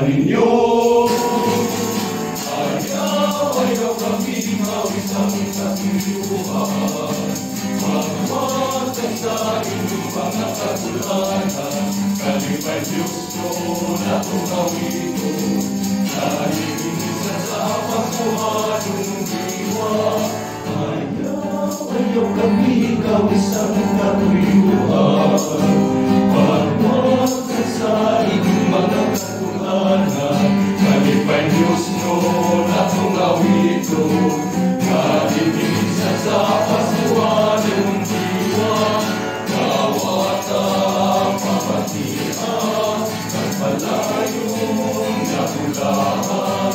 ninyo. Ayaw kami ngawin sa katuyuan, magmatag sa inyong mga kagulanan. Kalipay Diyos ko na tungawito, naiinis sa pagkuhanong diwa. Ayaw kami ngawin sa katuyuan, magmatag sa inyong mga kagulanan. Kalipay Diyos ko na tungawito, naiinis sa pagkuhanong diwa. Kawata pamatian, nagpalayong nabulahan,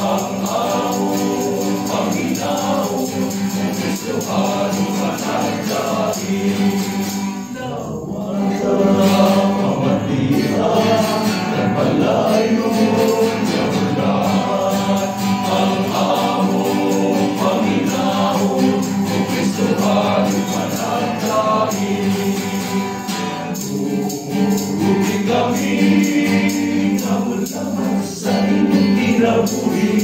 ang among Panginoon, ang Kristohan managdaing. Kawata pamatian, nagpalayong nabulahan, ang among Panginoon, ang Kristohan managdaing. Tubig kami na mula sa inyong kinabuhi,